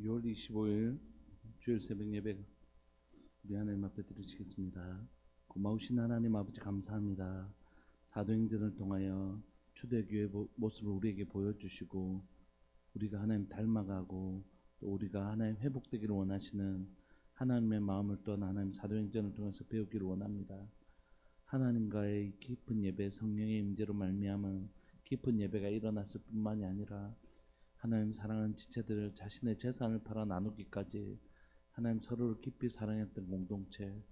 6월 25일 주일 새벽 예배 우리 하나님 앞에 드리시겠습니다. 고마우신 하나님 아버지 감사합니다. 사도행전을 통하여 초대교회 모습을 우리에게 보여주시고 우리가 하나님 닮아가고 또 우리가 하나님 회복되기를 원하시는 하나님의 마음을 또한 하나님 사도행전을 통해서 배우기를 원합니다. 하나님과의 깊은 예배, 성령의 임재로 말미암은 깊은 예배가 일어났을 뿐만이 아니라 하나님 사랑하는 지체들 자신의 재산을 팔아 나누기까지 하나님 서로를 깊이 사랑했던 공동체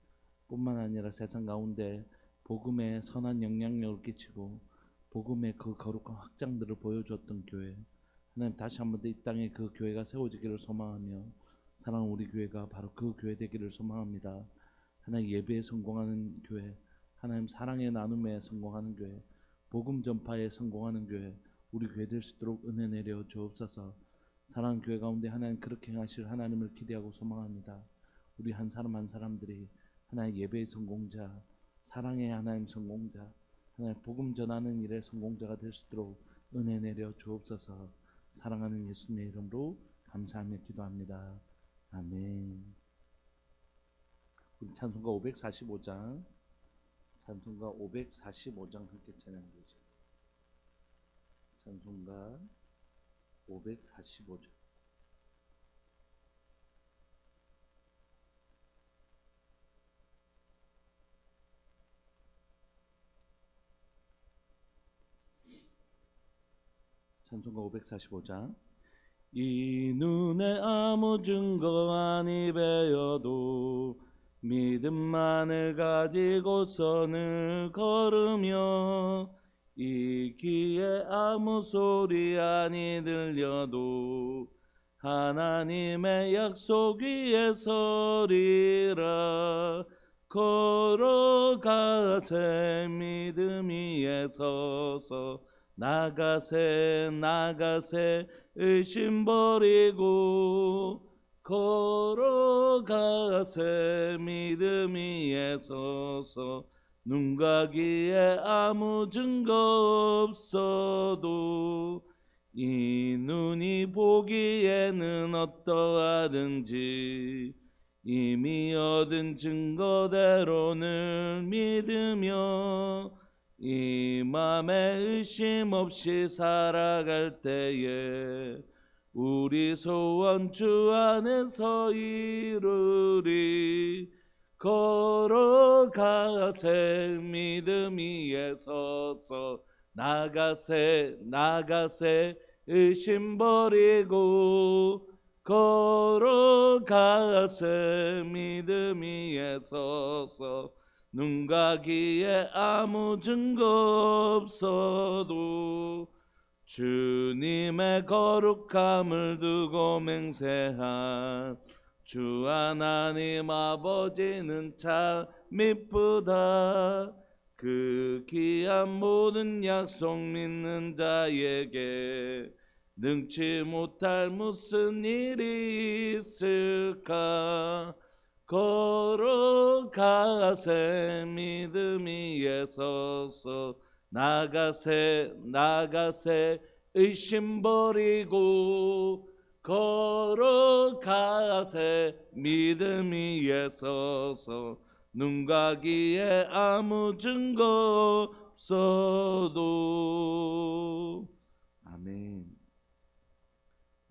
뿐만 아니라 세상 가운데 복음의 선한 영향력을 끼치고 복음의 그 거룩한 확장들을 보여주었던 교회, 하나님 다시 한번 이 땅에 그 교회가 세워지기를 소망하며 사랑하는 우리 교회가 바로 그 교회 되기를 소망합니다. 하나님 예배에 성공하는 교회, 하나님 사랑의 나눔에 성공하는 교회, 복음 전파에 성공하는 교회, 우리 교회 될 수 있도록 은혜 내려 주옵소서. 사랑하는 교회 가운데 하나님 그렇게 행하실 하나님을 기대하고 소망합니다. 우리 한 사람 한 사람들이 하나님 예배의 성공자, 사랑의 하나님 성공자, 하나님 복음 전하는 일의 성공자가 될 수 있도록 은혜 내려 주옵소서. 사랑하는 예수님의 이름으로 감사하며 기도합니다. 아멘. 우리 찬송가 545장 함께 찬양해 주시겠습니다. 찬송가 545장. 찬송가 545장. 이 눈에 아무 증거 아니 배어도 믿음만을 가지고서는 걸으며 이 귀에 아무 소리 아니 들려도 하나님의 약속 위에 서리라. 걸어가세 믿음 위에 서서 나가세 의심 버리고 걸어가세 믿음 위에 서서 눈과 귀에 아무 증거 없어도 이 눈이 보기에는 어떠하든지 이미 얻은 증거대로는 믿으며 이 맘에 의심 없이 살아갈 때에 우리 소원 주 안에서 이루리. 걸어가세 믿음 위에 서서 나가세 의심 버리고 걸어가세 믿음 위에 서서 눈과 귀에 아무 증거 없어도 주님의 거룩함을 두고 맹세한 주 하나님 아버지는 참 이쁘다. 그 귀한 모든 약속 믿는 자에게 능치 못할 무슨 일이 있을까. 걸어가세 믿음 위에 서서 나가세 의심 버리고 걸어가세 믿음 위에 서서 눈과 귀에 아무 증거 없어도. 아멘.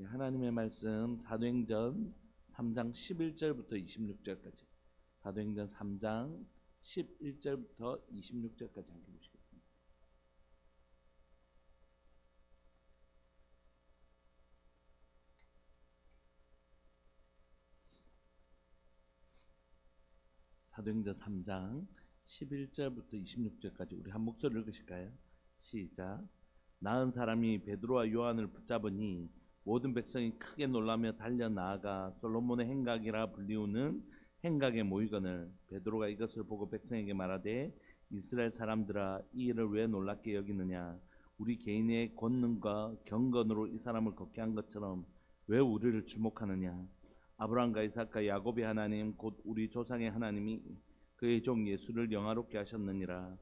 하나님의 말씀 사도행전 3장 11절부터 26절까지, 사도행전 3장 11절부터 26절까지 함께 보시겠습니다. 사도행전 3장 11절부터 26절까지 우리 한 목소리를 읽으실까요? 시작. 나은 사람이 베드로와 요한을 붙잡으니 모든 백성이 크게 놀라며 달려 나아가 솔로몬의 행각이라 불리우는 행각에 모이거늘 베드로가 이것을 보고 백성에게 말하되 이스라엘 사람들아 이 일을 왜 놀랍게 여기느냐. 우리 개인의 권능과 경건으로 이 사람을 걷게 한 것처럼 왜 우리를 주목하느냐. 아브라함과 이삭과 야곱의 하나님 곧 우리 조상의 하나님이 그의 종 예수를 영화롭게 하셨느니라.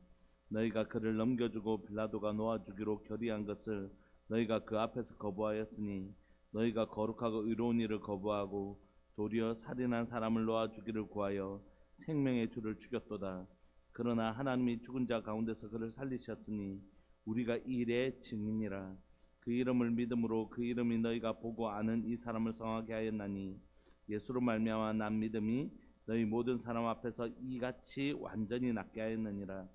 너희가 그를 넘겨주고 빌라도가 놓아주기로 결의한 것을 너희가 그 앞에서 거부하였으니 너희가 거룩하고 의로운 일을 거부하고 도리어 살인한 사람을 놓아 주기를 구하여 생명의 주를 죽였도다. 그러나 하나님이 죽은 자 가운데서 그를 살리셨으니 우리가 이 일의 증인이라. 그 이름을 믿음으로 그 이름이 너희가 보고 아는 이 사람을 성하게 하였나니 예수로 말미암아 난 믿음이 너희 모든 사람 앞에서 이같이 완전히 낫게 하였느니라.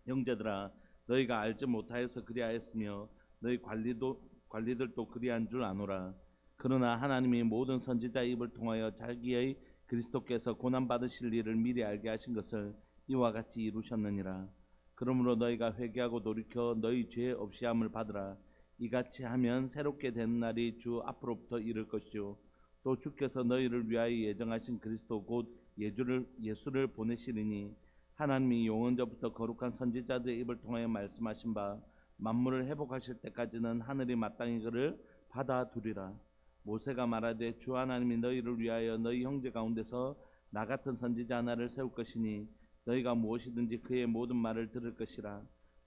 형제들아, 너희가 알지 못하여서 그리하였으며 너희 관리들도 그리한 줄 아노라. 그러나 하나님이 모든 선지자의 입을 통하여 자기의 그리스도께서 고난 받으실 일을 미리 알게 하신 것을 이와 같이 이루셨느니라. 그러므로 너희가 회개하고 돌이켜 너희 죄 없이 함을 받으라. 이같이 하면 새롭게 되는 날이 주 앞으로부터 이를 것이요 또 주께서 너희를 위하여 예정하신 그리스도 곧 예수를 보내시리니 하나님이 영원전부터 거룩한 선지자들의 입을 통하여 말씀하신 바 만물을 회복하실 때까지는 하늘이 마땅히 그를 받아두리라. 모세가 말하되 주 하나님이 너희를 위하여 너희 형제 가운데서 나 같은 선지자 하나를 세울 것이니 너희가 무엇이든지 그의 모든 말을 들을 것이라.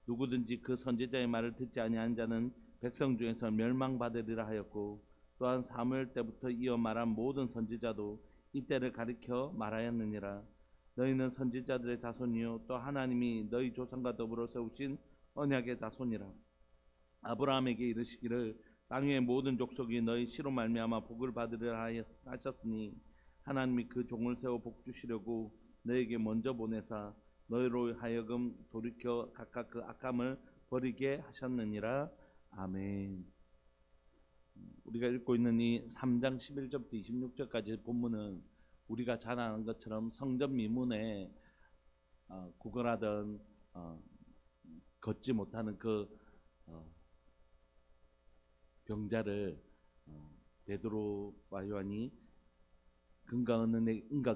누구든지 그 선지자의 말을 듣지 아니한 자는 백성 중에서 멸망받으리라 하였고 또한 사무엘 때부터 이어 말한 모든 선지자도 이때를 가리켜 말하였느니라. 너희는 선지자들의 자손이요 또 하나님이 너희 조상과 더불어 세우신 언약의 자손이라. 아브라함에게 이르시기를 땅 위의 모든 족속이 너희 씨로 말미암아 복을 받으리라 하셨으니 하나님이 그 종을 세워 복 주시려고 너에게 먼저 보내사 너희로 하여금 돌이켜 각각 그 악함을 버리게 하셨느니라. 아멘. 우리가 읽고 있는 이 3장 11절부터 26절까지 본문은 우리가 잘 아는 것처럼 성전 미문에 구걸하던 걷지 못하는 그 병자를 베드로와 요한이 금과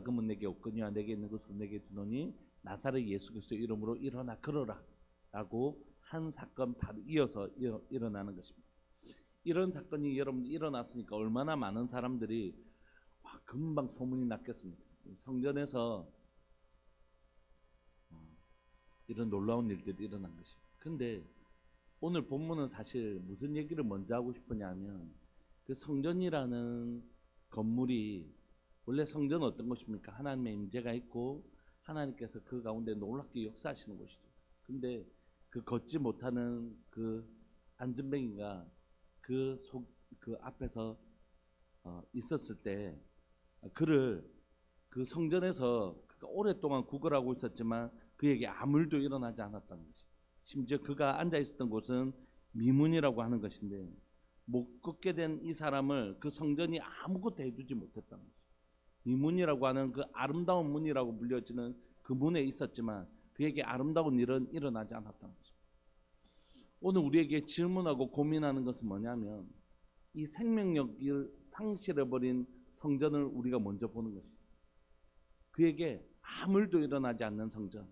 금은 내게 없거니와 내게 있는 것은 내게 주노니 나사렛 예수 그리스도 이름으로 일어나 걸어라 라고 한 사건 바로 이어서 일어나는 것입니다. 이런 사건이 여러분 일어났으니까 얼마나 많은 사람들이 금방 소문이 났겠습니까? 성전에서 이런 놀라운 일들이 일어난 것입니다. 근데 오늘 본문은 사실 무슨 얘기를 먼저 하고 싶으냐면 그 성전이라는 건물이 원래 성전은 어떤 것입니까? 하나님의 임재가 있고 하나님께서 그 가운데 놀랍게 역사하시는 곳이죠. 근데 그 걷지 못하는 그 안전뱅이가 그 앞에서 있었을 때 그를 그 성전에서 오랫동안 구걸하고 있었지만 그에게 아무 일도 일어나지 않았다는 것이. 심지어 그가 앉아 있었던 곳은 미문이라고 하는 것인데 못 걷게 된 이 사람을 그 성전이 아무것도 해주지 못했다는 것이. 미문이라고 하는 그 아름다운 문이라고 불려지는 그 문에 있었지만 그에게 아름다운 일은 일어나지 않았다는 것이. 오늘 우리에게 질문하고 고민하는 것은 뭐냐면 이 생명력을 상실해버린 성전을 우리가 먼저 보는 것이죠. 그에게 아무 일도 일어나지 않는 성전,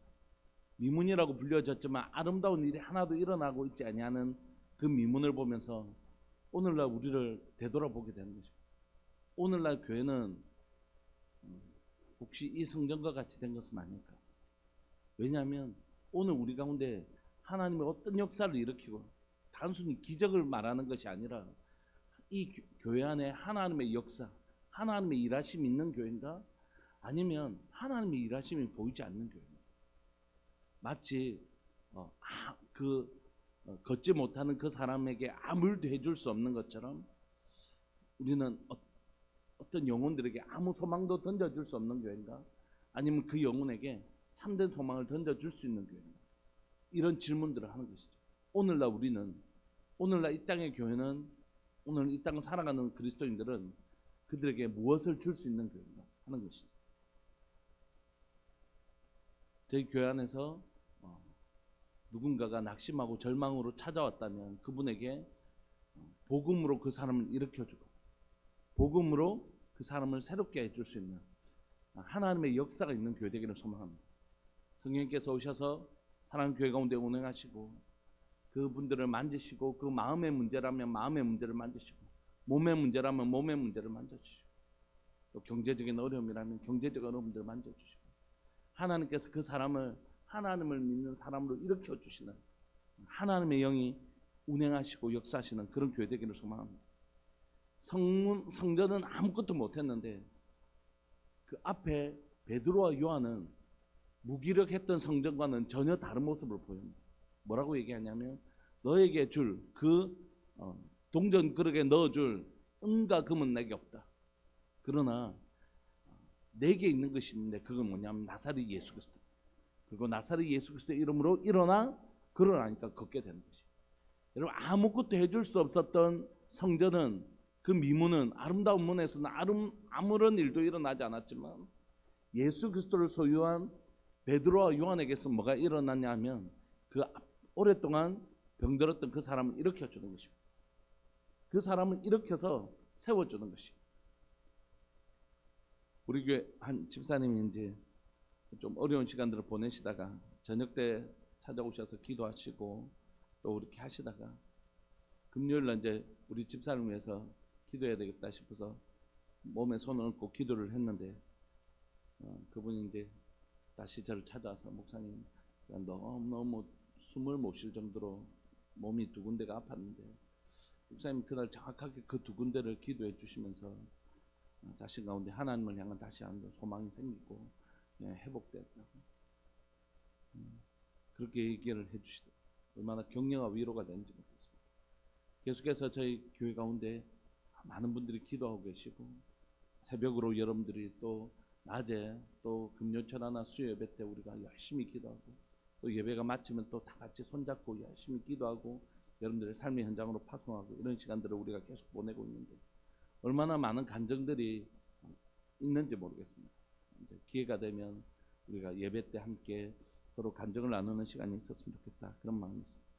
미문이라고 불려졌지만 아름다운 일이 하나도 일어나고 있지 아니하는 그 미문을 보면서 오늘날 우리를 되돌아보게 되는 것입니다. 오늘날 교회는 혹시 이 성전과 같이 된 것은 아닐까? 왜냐하면 오늘 우리 가운데 하나님의 어떤 역사를 일으키고 단순히 기적을 말하는 것이 아니라 이 교회 안에 하나님의 역사, 하나님의 일하심이 있는 교회인가? 아니면 하나님의 일하심이 보이지 않는 교회인가? 마치 걷지 못하는 그 사람에게 아무 일도 해줄 수 없는 것처럼 우리는 어떤 영혼들에게 아무 소망도 던져줄 수 없는 교회인가? 아니면 그 영혼에게 참된 소망을 던져줄 수 있는 교회인가? 이런 질문들을 하는 것이죠. 오늘날 이 땅의 교회는, 오늘 이 땅을 살아가는 그리스도인들은 그들에게 무엇을 줄 수 있는 교회인가 하는 것이죠. 저희 교회 안에서 누군가가 낙심하고 절망으로 찾아왔다면 그분에게 복음으로 그 사람을 일으켜주고 복음으로 그 사람을 새롭게 해줄 수 있는 하나님의 역사가 있는 교회 되기를 소망합니다. 성령께서 오셔서 사랑하는 교회 가운데 운행하시고 그분들을 만지시고 그 마음의 문제라면 마음의 문제를 만지시고 몸의 문제라면 몸의 문제를 만져주시고 또 경제적인 어려움이라면 경제적 어려움들을 만져주시고 하나님께서 그 사람을 하나님을 믿는 사람으로 일으켜주시는 하나님의 영이 운행하시고 역사하시는 그런 교회 되기를 소망합니다. 성전은 아무것도 못했는데 그 앞에 베드로와 요한은 무기력했던 성전과는 전혀 다른 모습을 보입니다. 뭐라고 얘기하냐면 너에게 줄 그 동전 그릇에 넣어줄 은과 금은 내게 없다. 그러나 내게 있는 것이 있는데 그건 뭐냐면 나사렛 예수 그리스도. 그리고 나사렛 예수 그리스도의 이름으로 일어나 걸어나니까 걷게 되는 것이. 여러분 아무것도 해줄 수 없었던 성전은 그 미문은 아름다운 문에서는 아무런 일도 일어나지 않았지만 예수 그리스도를 소유한 베드로와 요한에게서 뭐가 일어났냐면 그 오랫동안 병들었던 그 사람을 일으켜주는 것입니다. 그 사람을 일으켜서 세워주는 것입니다. 우리 교회 한 집사님이 이제 좀 어려운 시간들을 보내시다가 저녁 때 찾아오셔서 기도하시고 또 이렇게 하시다가 금요일날 이제 우리 집사를 위해서 기도해야 되겠다 싶어서 몸에 손을 얹고 기도를 했는데 그분이 이제 다시 저를 찾아와서 목사님 너무 숨을 못 쉴 정도로 몸이 두 군데가 아팠는데 목사님 그날 정확하게 그 두 군데를 기도해 주시면서 자신 가운데 하나님을 향한 다시 한번 소망이 생기고 회복되었다고 그렇게 얘기를 해주시더라고요. 얼마나 격려와 위로가 되는지 모르겠습니다. 계속해서 저희 교회 가운데 많은 분들이 기도하고 계시고 새벽으로 여러분들이 또 낮에 또 금요철하나 수요 예배 때 우리가 열심히 기도하고 또 예배가 마치면 또 다 같이 손잡고 열심히 기도하고 여러분들의 삶의 현장으로 파송하고 이런 시간들을 우리가 계속 보내고 있는데 얼마나 많은 간증들이 있는지 모르겠습니다. 이제 기회가 되면 우리가 예배 때 함께 서로 간증을 나누는 시간이 있었으면 좋겠다 그런 마음이 있습니다.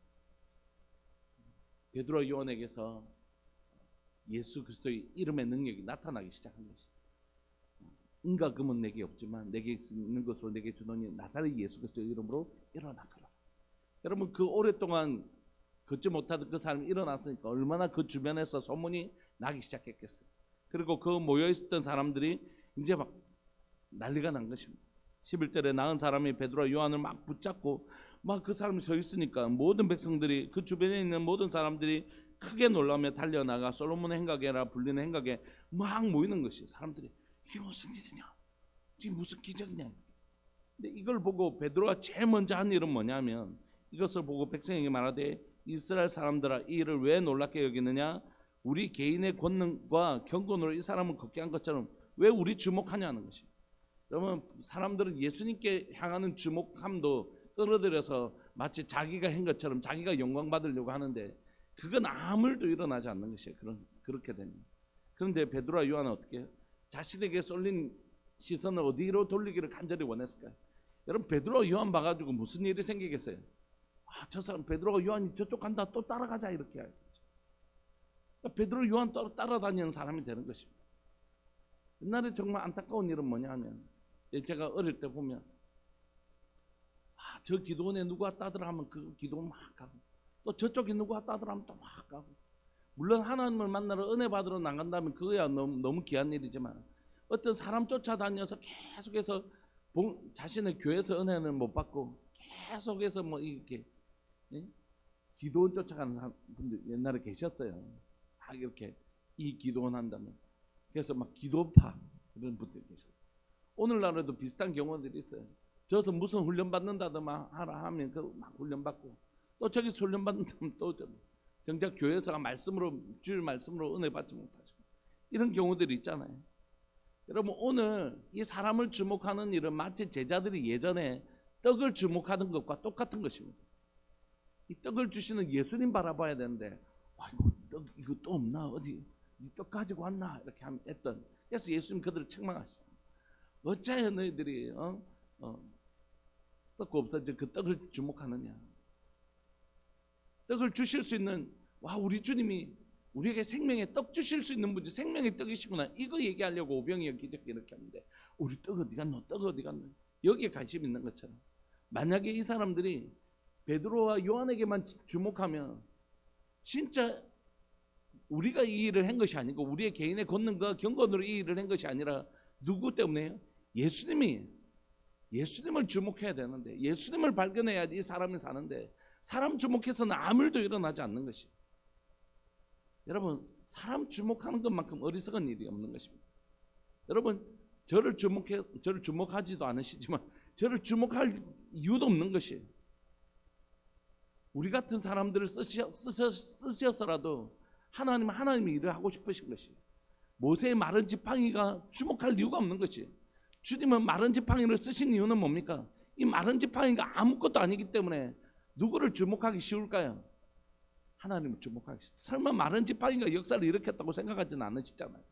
베드로와 요한에게서 예수 그리스도의 이름의 능력이 나타나기 시작한 것이 은과 금은 내게 없지만 내게 있는 것으로 내게 주노니 나사렛 예수 그리스도의 이름으로 일어나 걸어라. 여러분 그 오랫동안 걷지 못하던 그 사람이 일어났으니까 얼마나 그 주변에서 소문이 나기 시작했겠어요. 그리고 그 모여있었던 사람들이 이제 막 난리가 난 것입니다. 11절에 나은 사람이 베드로와 요한을 막 붙잡고 막 그 사람이 서 있으니까 모든 백성들이 그 주변에 있는 모든 사람들이 크게 놀라며 달려나가 솔로몬의 행각이라 불리는 행각에 막 모이는 것이 사람들이 이게 무슨 일이냐? 이게 무슨 기적이냐? 근데 이걸 보고 베드로가 제일 먼저 한 일은 뭐냐면 이것을 보고 백성에게 말하되 이스라엘 사람들아 이 일을 왜 놀랍게 여기느냐? 우리 개인의 권능과 경건으로 이 사람을 걷게 한 것처럼 왜 우리 주목하냐는 것이. 여러분 사람들은 예수님께 향하는 주목함도 끌어들여서 마치 자기가 한 것처럼 자기가 영광 받으려고 하는데 그건 아무 일도 일어나지 않는 것이에요. 그렇게 되면. 그런데 베드로와 요한은 어떻게 자신에게 쏠린 시선을 어디로 돌리기를 간절히 원했을까요? 여러분 베드로와 요한 봐가지고 무슨 일이 생기겠어요? 저 사람 베드로와 요한이 저쪽 간다 또 따라가자 이렇게 해요. 그러니까 베드로 요한 따라다니는 사람이 되는 것입니다. 옛날에 정말 안타까운 일은 뭐냐 하면 제가 어릴 때 보면 저 기도원에 누구 왔다 하더라 하면 그 기도원 막 가고 또 저쪽에 누구 왔다 하더라 하면 또 막 가고 물론 하나님을 만나러 은혜 받으러 나간다면 그거야 너무 귀한 일이지만 어떤 사람 쫓아다녀서 계속해서 자신의 교회에서 은혜는 못 받고 계속해서 뭐 이렇게 기도원 쫓아가는 분들 옛날에 계셨어요. 막 이렇게 이 기도원 한다면 그래서 막 기도파 이런 분들이 계셔요. 오늘날에도 비슷한 경우들이 있어요. 저서 무슨 훈련 받는다더만 하라 하면 그 막 훈련 받고 또 저기서 훈련 받는다면 또 정작 교회에서가 말씀으로 주일 말씀으로 은혜 받지 못하죠. 이런 경우들이 있잖아요. 여러분 오늘 이 사람을 주목하는 일은 마치 제자들이 예전에 떡을 주목하는 것과 똑같은 것입니다. 이 떡을 주시는 예수님 바라봐야 되는데 이거 또 없나 어디 네 떡 가지고 왔나 이렇게 했던. 그래서 예수님 그들을 책망하시죠. 어찌하여 너희들이 썩고 없어진 그 떡을 주목하느냐. 떡을 주실 수 있는 우리 주님이 우리에게 생명의 떡 주실 수 있는 분이 생명의 떡이시구나 이거 얘기하려고 오병이어 기적기 이렇게 하는데 우리 떡 어디 갔노 떡 어디 갔노 여기에 관심 있는 것처럼 만약에 이 사람들이 베드로와 요한에게만 주목하면 진짜 우리가 이 일을 한 것이 아니고 우리의 개인의 권능과 경건으로 이 일을 한 것이 아니라 누구 때문에요? 예수님을 주목해야 되는데 예수님을 발견해야지 이 사람이 사는데 사람 주목해서는 아무 일도 일어나지 않는 것이. 여러분, 사람 주목하는 것만큼 어리석은 일이 없는 것입니다. 여러분, 저를 주목하지도 않으시지만 저를 주목할 이유도 없는 것이에요. 우리 같은 사람들을 쓰셔서라도 하나님이 일을 하고 싶으신 것이에요. 모세의 마른 지팡이가 주목할 이유가 없는 것이에요. 주님은 마른 지팡이를 쓰신 이유는 뭡니까? 이 마른 지팡이가 아무것도 아니기 때문에 누구를 주목하기 쉬울까요? 하나님을 주목하기 쉬워요. 설마 마른 지팡이가 역사를 일으켰다고 생각하지는 않으시잖아요.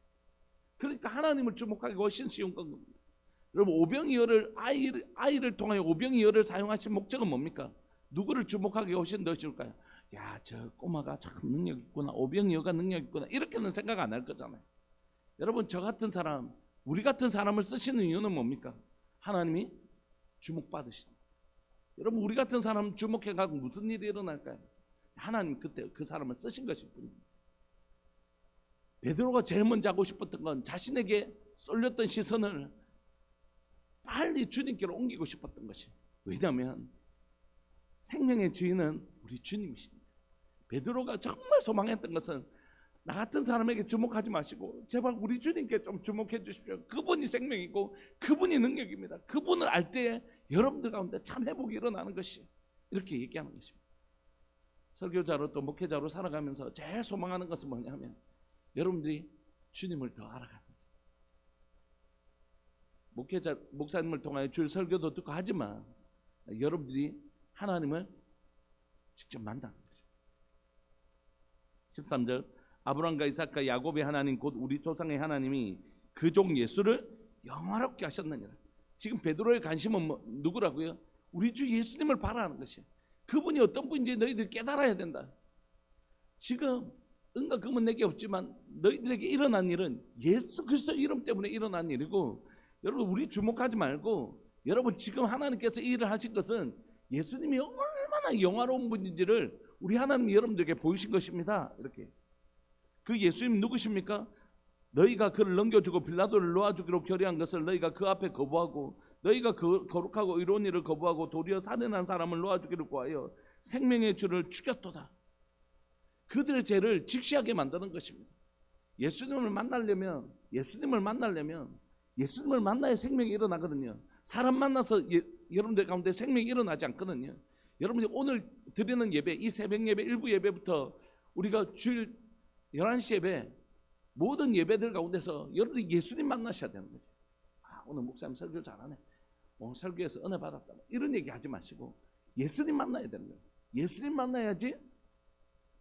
그러니까 하나님을 주목하기 훨씬 쉬운 겁니다. 여러분, 오병이어를 아이를 통하여 오병이어를 사용하신 목적은 뭡니까? 누구를 주목하기 훨씬 더 쉬울까요? 야, 저 꼬마가 참 능력 있구나, 오병이어가 능력 있구나, 이렇게는 생각 안 할 거잖아요. 여러분, 저 같은 사람, 우리 같은 사람을 쓰시는 이유는 뭡니까? 하나님이 주목받으시는. 여러분, 우리 같은 사람 주목해가지고 무슨 일이 일어날까요? 하나님 그때 그 사람을 쓰신 것일 뿐입니다. 베드로가 제일 먼저 하고 싶었던 건 자신에게 쏠렸던 시선을 빨리 주님께로 옮기고 싶었던 것이. 왜냐하면 생명의 주인은 우리 주님이십니다. 베드로가 정말 소망했던 것은 나 같은 사람에게 주목하지 마시고 제발 우리 주님께 좀 주목해 주십시오. 그분이 생명이고 그분이 능력입니다. 그분을 알 때에 여러분들 가운데 참 회복이 일어나는 것이, 이렇게 얘기하는 것입니다. 설교자로 또 목회자로 살아가면서 제일 소망하는 것은 뭐냐면 여러분들이 주님을 더 알아가는 거예요. 목사님을 통하여 주일 설교도 듣고 하지만 여러분들이 하나님을 직접 만나는 거죠. 13절, 아브라함과 이삭과 야곱의 하나님 곧 우리 조상의 하나님이 그 종 예수를 영화롭게 하셨느니라. 지금 베드로의 관심은 누구라고요? 우리 주 예수님을 바라는 것이에요. 그분이 어떤 분인지 너희들이 깨달아야 된다. 지금 은과 금은 내게 없지만 너희들에게 일어난 일은 예수 그리스도 이름 때문에 일어난 일이고, 여러분 우리 주목하지 말고 여러분 지금 하나님께서 이 일을 하신 것은 예수님이 얼마나 영화로운 분인지를 우리 하나님이 여러분들에게 보이신 것입니다. 이렇게. 그 예수님 누구십니까? 너희가 그를 넘겨주고 빌라도를 놓아주기로 결의한 것을 너희가 그 앞에 거부하고 너희가 그 거룩하고 의로운 일을 거부하고 도리어 살인한 사람을 놓아주기를 구하여 생명의 주를 죽였도다. 그들의 죄를 직시하게 만드는 것입니다. 예수님을 만나려면 예수님을 만나야 생명이 일어나거든요. 사람 만나서 여러분들 가운데 생명이 일어나지 않거든요. 여러분이 오늘 드리는 예배, 이 새벽 예배, 일부 예배부터 우리가 주일 11시 예배, 모든 예배들 가운데서 여러분이 예수님 만나셔야 되는 거죠. 아, 오늘 목사님 설교 잘하네, 설교에서 은혜 받았다, 이런 얘기 하지 마시고 예수님 만나야 되는 거예요. 예수님 만나야지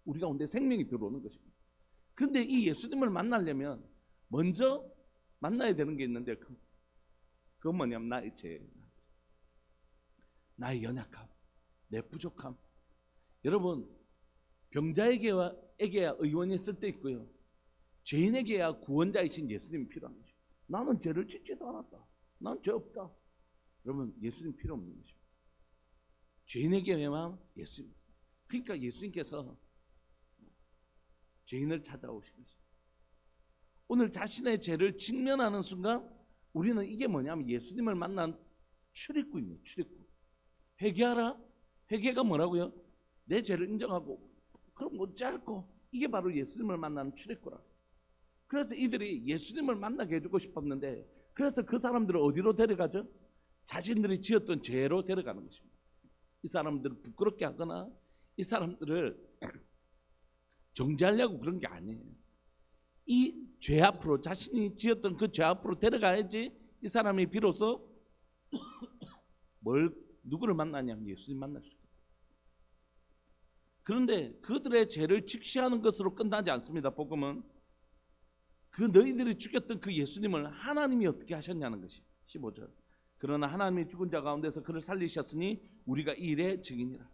우리 가운데 생명이 들어오는 것입니다. 그런데 이 예수님을 만나려면 먼저 만나야 되는 게 있는데 그건 뭐냐면 나의 죄, 나의 연약함, 내 부족함. 여러분, 병자에게야 의원이 있을 때 있고요, 죄인에게야 구원자이신 예수님이 필요한 거죠. 나는 죄를 짓지도 않았다, 난 죄 없다. 여러분, 예수님 필요 없는 것입니다. 죄인에게만 예수님. 그러니까 예수님께서 죄인을 찾아오신 것입니다. 오늘 자신의 죄를 직면하는 순간 우리는 이게 뭐냐면 예수님을 만난 출입구입니다. 출입구. 회개하라. 회개가 뭐라고요? 내 죄를 인정하고 그럼 어찌할꼬? 이게 바로 예수님을 만나는 출입구라. 그래서 이들이 예수님을 만나게 해주고 싶었는데, 그래서 그 사람들을 어디로 데려가죠? 자신들이 지었던 죄로 데려가는 것입니다. 이 사람들을 부끄럽게 하거나 이 사람들을 정죄하려고 그런 게 아니에요. 이 죄 앞으로, 자신이 지었던 그 죄 앞으로 데려가야지 이 사람이 비로소 누구를 만나냐면 예수님 만날 수 있어요. 그런데 그들의 죄를 직시하는 것으로 끝나지 않습니다. 복음은 그 너희들이 죽였던 그 예수님을 하나님이 어떻게 하셨냐는 것이 15절. 그러나 하나님이 죽은 자 가운데서 그를 살리셨으니 우리가 이 일의 증인이라.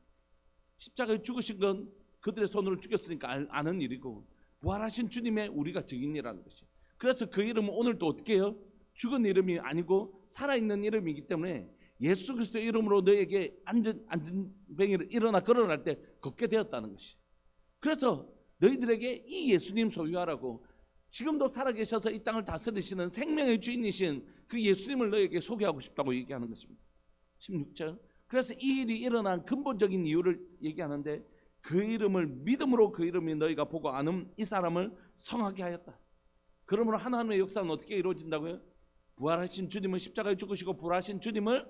십자가에 죽으신 건 그들의 손으로 죽였으니까 아는 일이고, 부활하신 주님의 우리가 증인이라는 것이에요. 그래서 그 이름은 오늘도 어떻게 해요? 죽은 이름이 아니고 살아있는 이름이기 때문에 예수 그리스도의 이름으로 너에게 안전뱅이를 일어나 걸어날 때 걷게 되었다는 것이. 그래서 너희들에게 이 예수님 소유하라고, 지금도 살아계셔서 이 땅을 다스리시는 생명의 주인이신 그 예수님을 너에게 소개하고 싶다고 얘기하는 것입니다. 16절. 그래서 이 일이 일어난 근본적인 이유를 얘기하는데, 그 이름을 믿음으로 그 이름이 너희가 보고 아는 이 사람을 성하게 하였다. 그러므로 하나님의 역사는 어떻게 이루어진다고요? 부활하신 주님을 십자가에 죽으시고 부활하신 주님을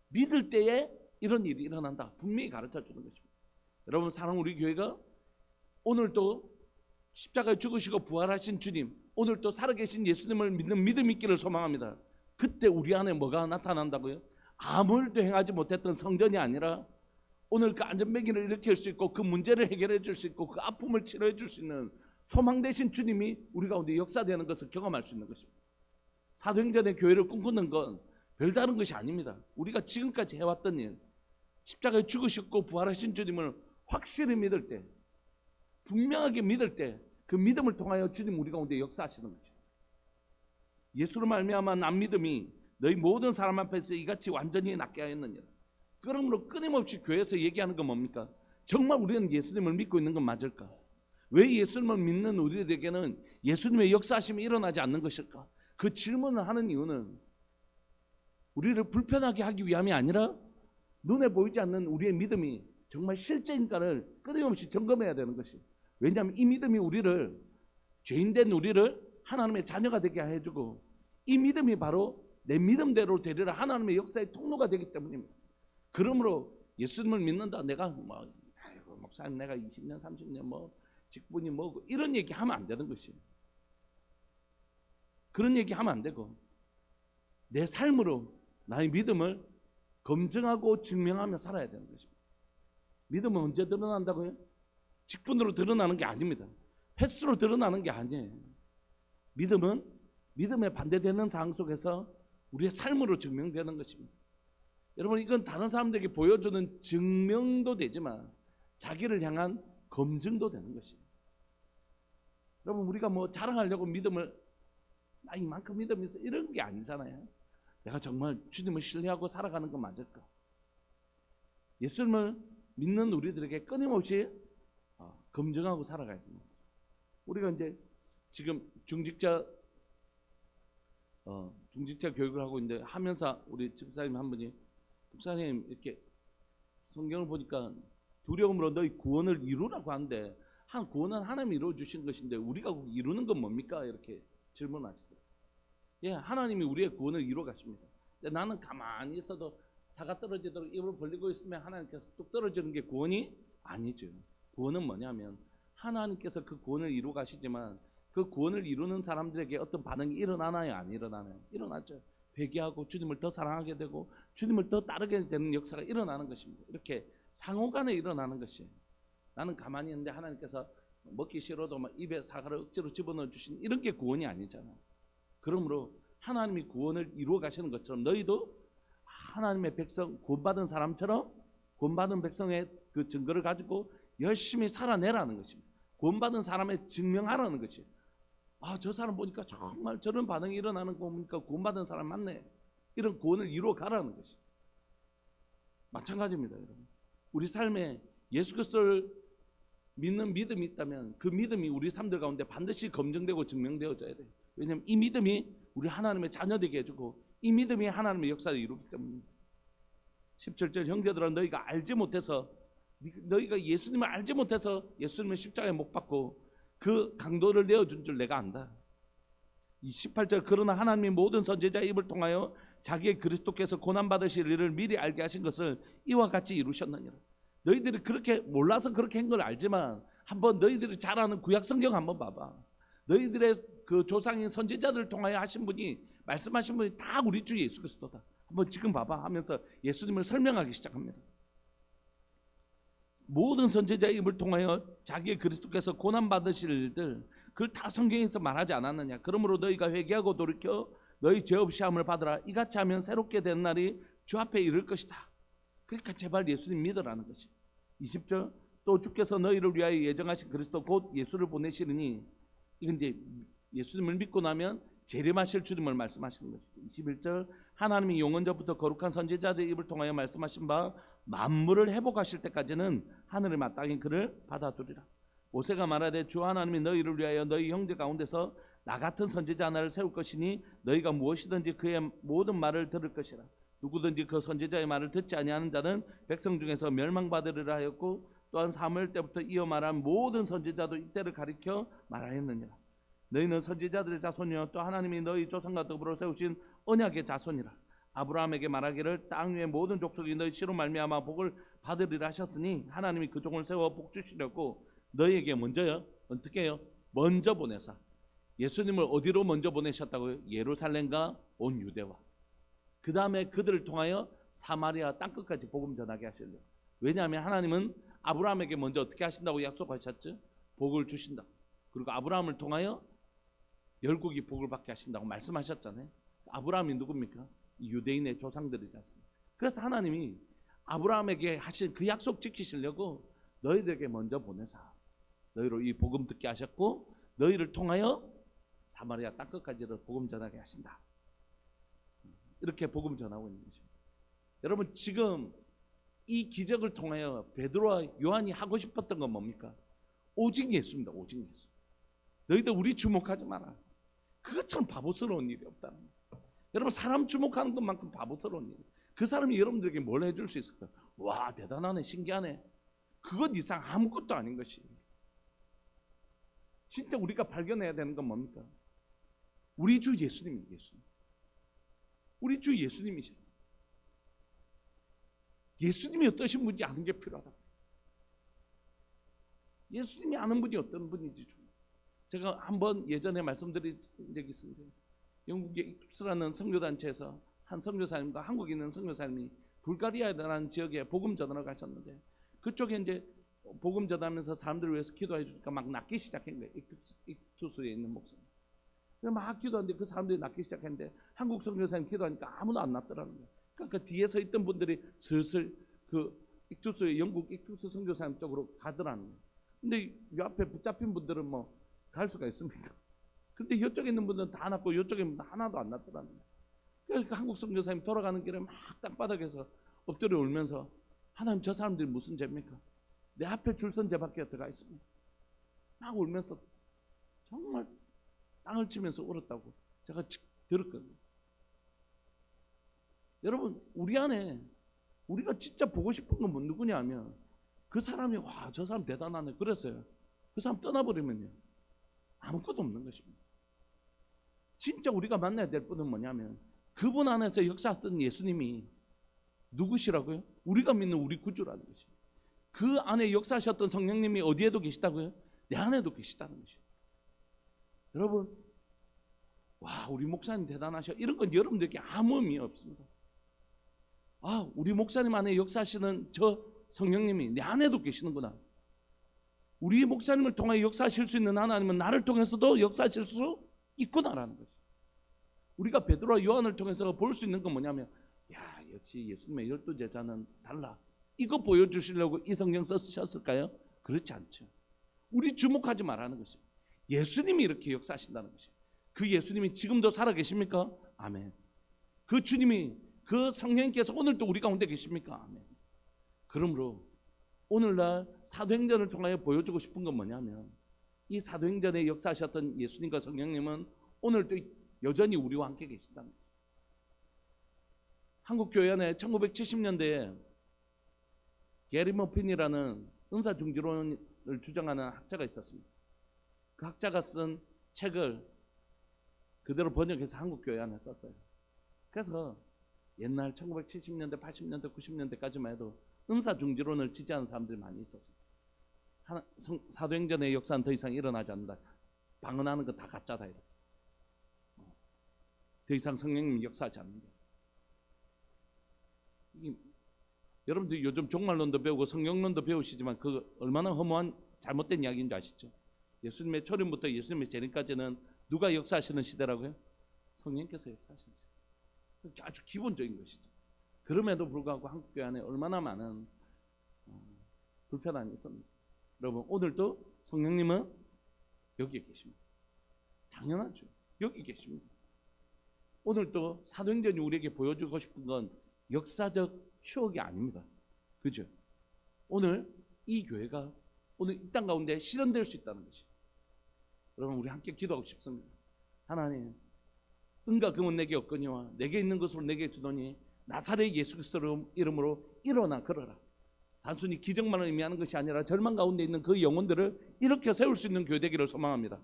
믿을 때에 이런 일이 일어난다. 분명히 가르쳐 주는 것입니다. 여러분, 사랑 우리 교회가 오늘도 십자가에 죽으시고 부활하신 주님, 오늘도 살아계신 예수님을 믿는 믿음 있기를 소망합니다. 그때 우리 안에 뭐가 나타난다고요? 아무 일도 행하지 못했던 성전이 아니라 오늘 그 안전뱅이를 일으킬 수 있고 그 문제를 해결해 줄 수 있고 그 아픔을 치료해 줄 수 있는 소망 되신 주님이 우리 가운데 역사되는 것을 경험할 수 있는 것입니다. 사도행전의 교회를 꿈꾸는 건 별다른 것이 아닙니다. 우리가 지금까지 해왔던 일, 십자가에 죽으셨고 부활하신 주님을 확실히 믿을 때, 분명하게 믿을 때 그 믿음을 통하여 주님 우리 가운데 역사하시는 것입니다. 예수로 말미암아 난 믿음이 너희 모든 사람 앞에서 이같이 완전히 낫게 하였느니라. 그러므로 끊임없이 교회에서 얘기하는 건 뭡니까? 정말 우리는 예수님을 믿고 있는 건 맞을까? 왜 예수님을 믿는 우리들에게는 예수님의 역사하심이 일어나지 않는 것일까? 그 질문을 하는 이유는 우리를 불편하게 하기 위함이 아니라 눈에 보이지 않는 우리의 믿음이 정말 실제인가를 끊임없이 점검해야 되는 것이. 왜냐하면 이 믿음이 우리를, 죄인된 우리를 하나님의 자녀가 되게 해주고 이 믿음이 바로 내 믿음대로 되리라 하나님의 역사의 통로가 되기 때문입니다. 그러므로 예수님을 믿는다, 내가 목사님 내가 20년 30년 직분이 뭐고 이런 얘기 하면 안 되는 것이에요. 그런 얘기 하면 안 되고 내 삶으로 나의 믿음을 검증하고 증명하며 살아야 되는 것입니다. 믿음은 언제 드러난다고요? 직분으로 드러나는 게 아닙니다. 횟수로 드러나는 게 아니에요. 믿음은 믿음에 반대되는 상황 속에서 우리의 삶으로 증명되는 것입니다. 여러분, 이건 다른 사람들에게 보여주는 증명도 되지만 자기를 향한 검증도 되는 것이에요. 여러분, 우리가 자랑하려고 믿음을 나 이만큼 믿음이 있어 이런 게 아니잖아요. 내가 정말 주님을 신뢰하고 살아가는 건 맞을까? 예수님을 믿는 우리들에게 끊임없이 검증하고 살아가야 됩니다. 우리가 이제 지금 중직자 교육을 하고 이제 하면서 우리 집사님 한 분이, 목사님 이렇게 성경을 보니까 두려움으로 너희 구원을 이루라고 하는데 구원은 하나님이 이루어 주신 것인데 우리가 이루는 건 뭡니까? 이렇게 질문하시더라고요. 예, 하나님이 우리의 구원을 이루어 가십니다. 근데 나는 가만히 있어도 사가 떨어지도록 입을 벌리고 있으면 하나님께서 뚝 떨어지는 게 구원이 아니죠. 구원은 뭐냐면 하나님께서 그 구원을 이루어 가시지만 그 구원을 이루는 사람들에게 어떤 반응이 일어나나요? 안 일어나나요? 일어나죠. 회개하고 주님을 더 사랑하게 되고 주님을 더 따르게 되는 역사가 일어나는 것입니다. 이렇게 상호간에 일어나는 것이에요. 나는 가만히 있는데 하나님께서 먹기 싫어도 입에 사과를 억지로 집어넣어 주신 이런 게 구원이 아니잖아요. 그러므로 하나님이 구원을 이루어 가시는 것처럼 너희도 하나님의 백성, 구원받은 사람처럼 구원받은 백성의 그 증거를 가지고 열심히 살아내라는 것입니다. 구원받은 사람의 증명하라는 것이에요. 저 사람 보니까 정말 저런 반응이 일어나는 거 보니까 구원받은 사람 맞네. 이런 구원을 이루어 가라는 것이에요. 마찬가지입니다, 여러분. 우리 삶에 예수 그리스도를 믿는 믿음이 있다면 그 믿음이 우리 삶들 가운데 반드시 검증되고 증명되어져야 돼요. 왜냐하면 이 믿음이 우리 하나님의 자녀 되게 해주고 이 믿음이 하나님의 역사를 이루기 때문입니다. 17절, 형제들아 너희가 알지 못해서, 너희가 예수님을 알지 못해서 예수님을 십자가에 못 박고 그 강도를 내어준 줄 내가 안다. 이 18절, 그러나 하나님이 모든 선지자의 입을 통하여 자기의 그리스도께서 고난받으실 일을 미리 알게 하신 것을 이와 같이 이루셨느니라. 너희들이 그렇게 몰라서 그렇게 한 걸 알지만 한번 너희들이 잘 아는 구약 성경 한번 봐봐. 너희들의 그 조상인 선지자들을 통하여 하신 분이, 말씀하신 분이 다 우리 주 예수 그리스도다. 한번 지금 봐봐 하면서 예수님을 설명하기 시작합니다. 모든 선지자의 입을 통하여 자기의 그리스도께서 고난받으실 일들, 그걸 다 성경에서 말하지 않았느냐. 그러므로 너희가 회개하고 돌이켜 너희 죄 없이 함을 받으라. 이같이 하면 새롭게 된 날이 주 앞에 이를 것이다. 그러니까 제발 예수님 믿으라는 것이. 20절, 또 주께서 너희를 위하여 예정하신 그리스도 곧 예수를 보내시리니, 이건 이제 예수님을 믿고 나면 재림하실 주님을 말씀하시는 것이죠. 21절, 하나님이 용언전부터 거룩한 선지자들의 입을 통하여 말씀하신 바 만물을 회복하실 때까지는 하늘의 마땅히 그를 받아두리라. 모세가 말하되 주 하나님이 너희를 위하여 너희 형제 가운데서 나 같은 선지자 하나를 세울 것이니 너희가 무엇이든지 그의 모든 말을 들을 것이라. 누구든지 그 선지자의 말을 듣지 아니하는 자는 백성 중에서 멸망받으리라 하였고, 또한 사무엘 때부터 이어 말한 모든 선지자도 이때를 가리켜 말하였느니라. 너희는 선지자들의 자손이요 또 하나님이 너희 조상과 더불어 세우신 언약의 자손이라. 아브라함에게 말하기를 땅 위의 모든 족속이 너희 씨로 말미암아 복을 받으리라 하셨으니 하나님이 그 종을 세워 복 주시려고 너희에게 먼저요 어떻게 해요? 먼저 보내사. 예수님을 어디로 먼저 보내셨다고요? 예루살렘과 온 유대와 그 다음에 그들을 통하여 사마리아 땅끝까지 복음 전하게 하시려고. 왜냐하면 하나님은 아브라함에게 먼저 어떻게 하신다고 약속하셨죠? 복을 주신다. 그리고 아브라함을 통하여 열국이 복을 받게 하신다고 말씀하셨잖아요. 아브라함이 누굽니까? 유대인의 조상들이지 않습니까? 그래서 하나님이 아브라함에게 하신 그 약속 지키시려고 너희들에게 먼저 보내사 너희로 이 복음 듣게 하셨고 너희를 통하여 사마리아 땅끝까지를 복음 전하게 하신다. 이렇게 복음 전하고 있는 것입니다. 여러분 지금 이 기적을 통하여 베드로와 요한이 하고 싶었던 건 뭡니까? 오직 예수입니다. 오직 예수. 너희들 우리 주목하지 마라. 그것처럼 바보스러운 일이 없다는 거예요. 여러분 사람 주목하는 것만큼 바보스러운 일. 그 사람이 여러분들에게 뭘 해줄 수 있을까요? 와 대단하네 신기하네. 그것 이상 아무것도 아닌 것이. 진짜 우리가 발견해야 되는 건 뭡니까? 우리 주 예수님이에요. 예수님. 우리 주 예수님이시죠. 예수님이 어떠신 분인지 아는 게 필요하다. 예수님이 아는 분이 어떤 분인지 제가 한번 예전에 말씀드린 적이 있습니다. 영국의 익투스라는 선교단체에서 한 선교사님과 한국에 있는 선교사님이 불가리아라는 지역에 복음 전하러 가셨는데 그쪽에 이제 복음 전하면서 사람들을 위해서 기도해 주니까 막 낫기 시작한 거예요. 익투스에 있는 목사님. 막 기도하는데 그 사람들이 낫기 시작했는데 한국 선교사님 기도하니까 아무도 안 낫더라는 거예요. 그러니까 뒤에 서 있던 분들이 슬슬 그 익투스의 영국 익투스 선교사님 쪽으로 가더라는 거예요. 근데 이 앞에 붙잡힌 분들은 뭐 갈 수가 있습니까? 근데 이쪽에 있는 분들은 다 낫고 이쪽에 하나도 안 낫더라는 거예요. 그러니까 한국 선교사님 돌아가는 길에 막 땅바닥에서 엎드려 울면서 하나님 저 사람들이 무슨 죄입니까? 내 앞에 줄 선 죄밖에 어떻게 있습니까? 막 울면서 정말 땅을 치면서 울었다고 제가 들었거든요. 여러분 우리 안에 우리가 진짜 보고 싶은 건 뭐 누구냐면 그 사람이 와 저 사람 대단하네 그랬어요. 그 사람 떠나버리면요 아무것도 없는 것입니다. 진짜 우리가 만나야 될 분은 뭐냐면 그분 안에서 역사했던 예수님이 누구시라고요? 우리가 믿는 우리 구주라는 것이. 그 안에 역사하셨던 성령님이 어디에도 계시다고요? 내 안에도 계시다는 것이. 여러분 와 우리 목사님 대단하셔 이런 건 여러분들에게 아무 의미 없습니다. 아 우리 목사님 안에 역사하시는 저 성령님이 내 안에도 계시는구나. 우리 목사님을 통해 역사하실 수 있는 하나님은 나를 통해서도 역사하실 수 있구나라는 거죠. 우리가 베드로와 요한을 통해서 볼 수 있는 건 뭐냐면 야 역시 예수님의 12제자는 달라. 이거 보여주시려고 이 성경 쓰셨을까요? 그렇지 않죠. 우리 주목하지 말라는 것입니다. 예수님이 이렇게 역사하신다는 것입니다. 그 예수님이 지금도 살아계십니까? 아멘. 그 주님이 그 성령님께서 오늘도 우리 가운데 계십니까? 아멘. 그러므로 오늘날 사도행전을 통하여 보여주고 싶은 건 뭐냐면 이 사도행전에 역사하셨던 예수님과 성령님은 오늘도 여전히 우리와 함께 계신다는 거예요. 한국 교회 안에 1970년대에 게리 머핀이라는 은사중지론을 주장하는 학자가 있었습니다. 그 학자가 쓴 책을 그대로 번역해서 한국 교회 안에 썼어요. 그래서 옛날 1970년대, 80년대, 90년대까지만 해도 은사중지론을 지지하는 사람들이 많이 있었습니다. 사도행전의 역사는 더 이상 일어나지 않는다. 방언하는 거 다 가짜다. 이렇게. 더 이상 성령님이 역사하지 않는다. 여러분들 요즘 종말론도 배우고 성령론도 배우시지만 그 얼마나 허무한 잘못된 이야기인 줄 아시죠? 예수님의 초림부터 예수님의 재림까지는 누가 역사하시는 시대라고요? 성령께서 역사하시는 시대. 아주 기본적인 것이죠. 그럼에도 불구하고 한국교회 안에 얼마나 많은 불편함이 있습니다. 여러분 오늘도 성령님은 여기에 계십니다. 당연하죠. 여기 계십니다. 오늘도 사도행전이 우리에게 보여주고 싶은 건 역사적 추억이 아닙니다. 그죠? 오늘 이 교회가 오늘 이 땅 가운데 실현될 수 있다는 것이. 여러분 우리 함께 기도하고 싶습니다. 하나님 은과 금은 내게 없거니와 내게 있는 것으로 내게 주더니 나사렛 예수 그리스도 이름으로 일어나 걸어라. 단순히 기적만을 의미하는 것이 아니라 절망 가운데 있는 그 영혼들을 일으켜 세울 수 있는 교회 되기를 소망합니다.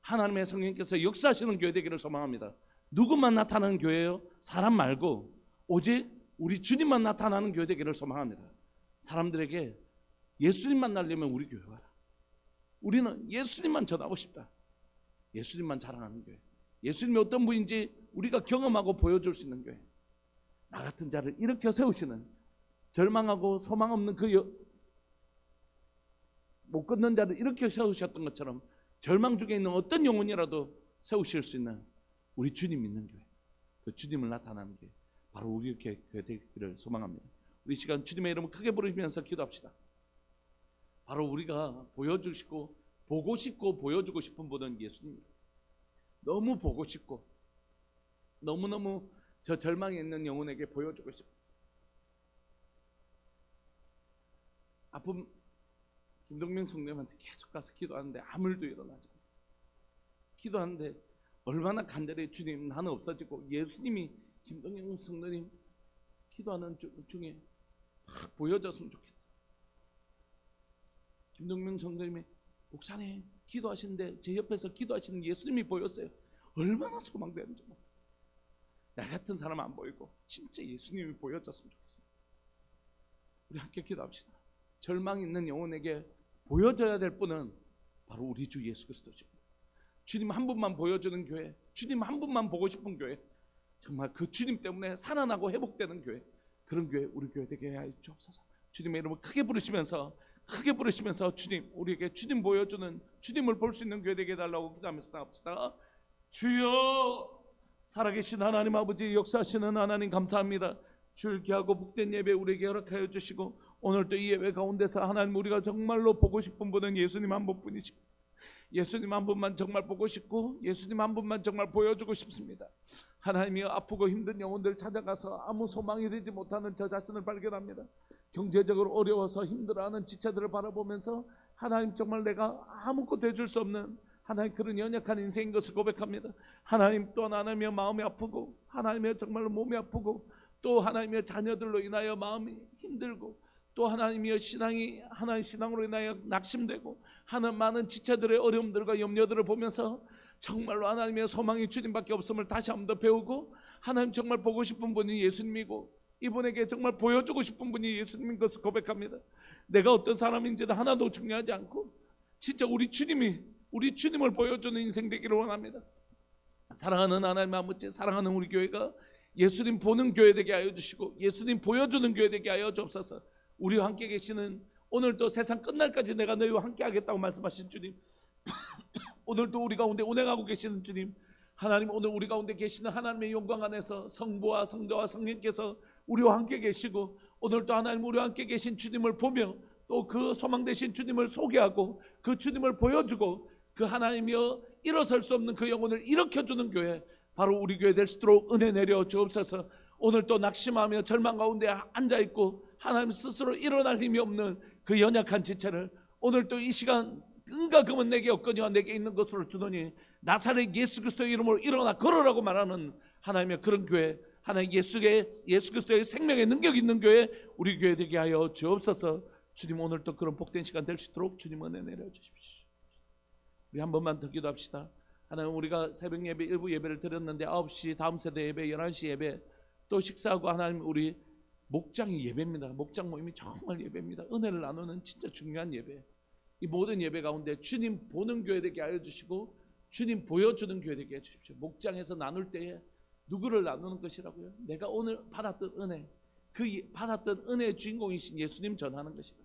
하나님의 성령께서 역사하시는 교회 되기를 소망합니다. 누구만 나타나는 교회요? 사람 말고 오직 우리 주님만 나타나는 교회 되기를 소망합니다. 사람들에게 예수님 만나려면 우리 교회 와라. 우리는 예수님만 전하고 싶다. 예수님만 자랑하는 교회. 예수님이 어떤 분인지 우리가 경험하고 보여줄 수 있는 교회. 나 같은 자를 일으켜 세우시는, 절망하고 소망 없는 못 걷는 자를 일으켜 세우셨던 것처럼 절망 중에 있는 어떤 영혼이라도 세우실 수 있는 우리 주님 있는 교회, 그 주님을 나타나는 교회, 바로 우리 교회 되기를 소망합니다. 우리 시간 주님의 이름을 크게 부르면서 기도합시다. 바로 우리가 보여주시고 보고 싶고 보여주고 싶은 분은 예수님입니다. 너무 보고 싶고 너무너무 저 절망에 있는 영혼에게 보여주고 싶고, 아픈 김동명 성도님한테 계속 가서 기도하는데 아무 일도 일어나지 않아요. 기도하는데 얼마나 간절히 주님 나는 없어지고, 예수님이 김동명 성도님 기도하는 중에 막 보여졌으면 좋겠다. 김동명 성도님이 목사님 기도하시는데 제 옆에서 기도하시는 예수님이 보였어요. 얼마나 소망되는지 모르겠어요. 나 같은 사람 안 보이고 진짜 예수님이 보여졌으면 좋겠어요. 우리 함께 기도합시다. 절망 있는 영혼에게 보여줘야 될 분은 바로 우리 주 예수 그리스도십니다. 주님 한 분만 보여주는 교회, 주님 한 분만 보고 싶은 교회, 정말 그 주님 때문에 살아나고 회복되는 교회, 그런 교회 우리 교회 되게 하여 주옵소서. 주님의 이름을 크게 부르시면서 주님 우리에게 주님 보여주는, 주님을 볼 수 있는 교회 되게 해달라고 기도하면서 나갑시다. 주여, 살아계신 하나님 아버지, 역사하시는 하나님 감사합니다. 줄기하고 복된 예배 우리에게 허락하여 주시고, 오늘 또 이 예배 가운데서 하나님 우리가 정말로 보고 싶은 분은 예수님 한 분뿐이십니다. 예수님 한 분만 정말 보고 싶고, 예수님 한 분만 정말 보여주고 싶습니다. 하나님이여, 아프고 힘든 영혼들 찾아가서 아무 소망이 되지 못하는 저 자신을 발견합니다. 경제적으로 어려워서 힘들어하는 지체들을 바라보면서 하나님 정말 내가 아무것도 해줄 수 없는 하나님 그런 연약한 인생인 것을 고백합니다. 하나님 또한 하나님의 마음이 아프고, 하나님의 정말로 몸이 아프고, 또 하나님의 자녀들로 인하여 마음이 힘들고, 또 하나님의 하나님 신앙으로 인하여 낙심되고 하는 많은 지체들의 어려움들과 염려들을 보면서 정말로 하나님의 소망이 주님밖에 없음을 다시 한 번 더 배우고, 하나님 정말 보고 싶은 분이 예수님이고, 이분에게 정말 보여주고 싶은 분이 예수님인 것을 고백합니다. 내가 어떤 사람인지는 하나도 중요하지 않고 진짜 우리 주님을 보여주는 인생 되기를 원합니다. 사랑하는 하나님 아버지, 사랑하는 우리 교회가 예수님 보는 교회 되게 하여 주시고, 예수님 보여주는 교회 되게 하여 주옵소서. 우리와 함께 계시는, 오늘도 세상 끝날까지 내가 너희와 함께 하겠다고 말씀하신 주님, 오늘도 우리 가운데 운행하고 계시는 주님, 하나님 오늘 우리 가운데 계시는 하나님의 영광 안에서 성부와 성자와 성령께서 우리와 함께 계시고, 오늘도 하나님 우리와 함께 계신 주님을 보며 또 그 소망 되신 주님을 소개하고 그 주님을 보여주고, 그 하나님이여 일어설 수 없는 그 영혼을 일으켜주는 교회, 바로 우리 교회 될 수 있도록 은혜 내려 주옵소서. 오늘 또 낙심하며 절망 가운데 앉아있고 하나님 스스로 일어날 힘이 없는 그 연약한 지체를 오늘 또 이 시간 은과 금은 내게 없거니와 내게 있는 것으로 주노니 나사렛 예수 그리스도의 이름으로 일어나 걸으라고 말하는 하나님의 그런 교회, 하나님 예수 그리스도의 생명의 능력 있는 교회 우리 교회 되게 하여 주옵소서. 주님 오늘 또 그런 복된 시간 될 수 있도록 주님 은혜 내려 주십시오. 우리 한 번만 더 기도합시다. 하나님 우리가 새벽 예배 일부 예배를 드렸는데 9시 다음 세대 예배, 11시 예배 또 식사하고 하나님 우리 목장이 예배입니다. 목장 모임이 정말 예배입니다. 은혜를 나누는 진짜 중요한 예배. 이 모든 예배 가운데 주님 보는 교회 되게 하여 주시고 주님 보여주는 교회 되게 해주십시오. 목장에서 나눌 때에 누구를 나누는 것이라고요? 내가 오늘 받았던 은혜, 그 받았던 은혜의 주인공이신 예수님 전하는 것이다.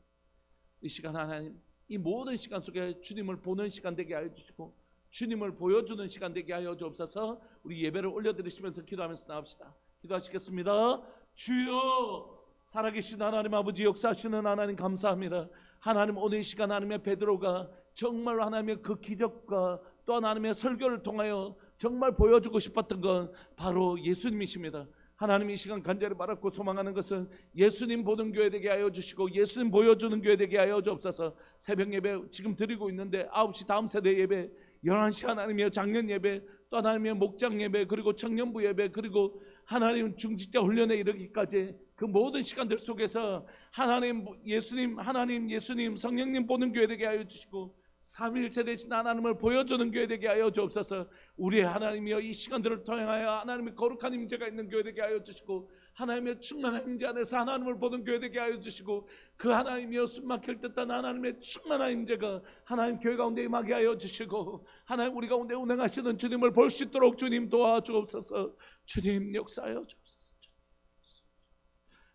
이 시간 하나님, 이 모든 시간 속에 주님을 보는 시간 되게 하여 주시고 주님을 보여주는 시간 되게 하여 주옵소서. 우리 예배를 올려드리시면서 기도하면서 나갑시다. 기도하시겠습니다. 주여, 살아계신 하나님 아버지, 역사하시는 하나님 감사합니다. 하나님 오늘 이 시간 하나님의 베드로가 정말 하나님의 그 기적과 또 하나님의 설교를 통하여 정말 보여주고 싶었던 건 바로 예수님이십니다. 하나님 이 시간 간절히 바랐고 소망하는 것은 예수님 보는 교회 되게 하여 주시고 예수님 보여주는 교회 되게 하여 주옵소서. 새벽 예배 지금 드리고 있는데 9시 다음 세대 예배, 11시 하나님의 작년 예배, 또 하나님의 목장 예배, 그리고 청년부 예배, 그리고 하나님 중직자 훈련에 이르기까지 그 모든 시간들 속에서 하나님, 예수님, 성령님 보는 교회 되게 하여 주시고 삼위일체 되신 하나님을 보여주는 교회 되게 하여 주옵소서. 우리의 하나님이여 이 시간들을 통하여 하나님의 거룩한 임재가 있는 교회 되게 하여 주시고 하나님의 충만한 임재 안에서 하나님을 보는 교회 되게 하여 주시고 그 하나님이여 숨막힐 듯한 하나님의 충만한 임재가 하나님 교회 가운데 임하게 하여 주시고 하나님 우리 가운데 운행하시는 주님을 볼 수 있도록 주님 도와주옵소서. 주님 역사하여 주옵소서.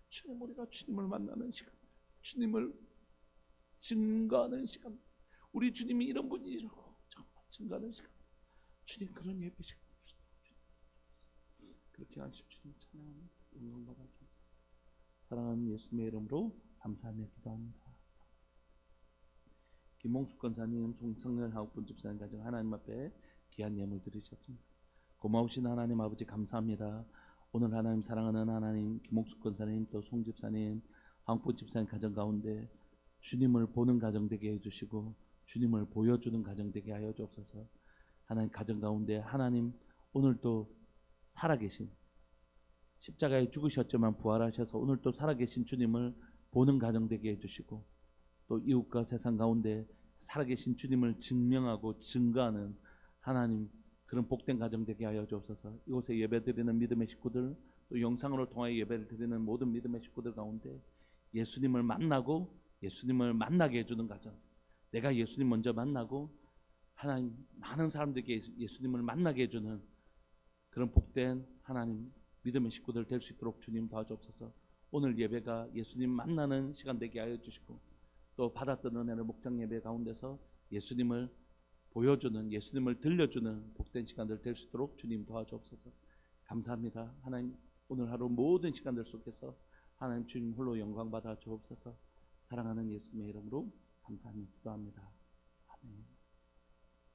주님 우리가 주님을 만나는 시간, 주님을 증거하는 시간, 우리 주님이 이런 분이라고 정말 증거하는 시간, 주님 그런 예배 시간 그렇게 하시오. 주님 찬양합니다. 영광 받아 주옵소서. 사랑하는 예수님의 이름으로 감사하며 기도합니다. 김몽숙 권사님, 송성렬 하옥분 집사님 가정 하나님 앞에 귀한 예물 드리셨습니다. 고마우신 하나님 아버지 감사합니다. 오늘 하나님 사랑하는 하나님 김몽숙 권사님 또 송 집사님 하옥분 집사님 가정 가운데 주님을 보는 가정 되게 해주시고 주님을 보여주는 가정 되게 하여 주옵소서. 하나님 가정 가운데 하나님 오늘도 살아계신 십자가에 죽으셨지만 부활하셔서 오늘도 살아계신 주님을 보는 가정 되게 해주시고 또 이웃과 세상 가운데 살아계신 주님을 증명하고 증거하는 하나님 그런 복된 가정 되게 하여 주옵소서. 이곳에 예배드리는 믿음의 식구들 또 영상으로 통하여 예배를 드리는 모든 믿음의 식구들 가운데 예수님을 만나고 예수님을 만나게 해주는 가정, 내가 예수님 먼저 만나고 하나님 많은 사람들에게 예수님을 만나게 해주는 그런 복된 하나님 믿음의 식구들 될 수 있도록 주님 도와주옵소서. 오늘 예배가 예수님 만나는 시간 되게 하여 주시고 또 받았던 은혜를 목장 예배 가운데서 예수님을 보여주는 예수님을 들려주는 복된 시간들 될 수 있도록 주님 도와주옵소서. 감사합니다. 하나님 오늘 하루 모든 시간들 속에서 하나님 주님 홀로 영광 받아 주옵소서. 사랑하는 예수님의 이름으로 감사하며 기도합니다. 아멘.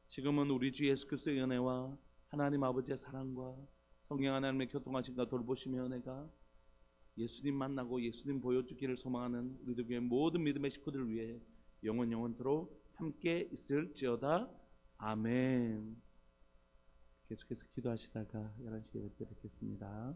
지금은 우리 주 예수 그리스도의 은혜와 하나님 아버지의 사랑과 성령 하나님의 교통하심과 돌보심의 은혜가 예수님 만나고 예수님 보여주기를 소망하는 우리들 교회 모든 믿음의 식구들을 위해 영원토록 함께 있을지어다. 아멘. 계속해서 기도하시다가 11시에 뵙겠습니다.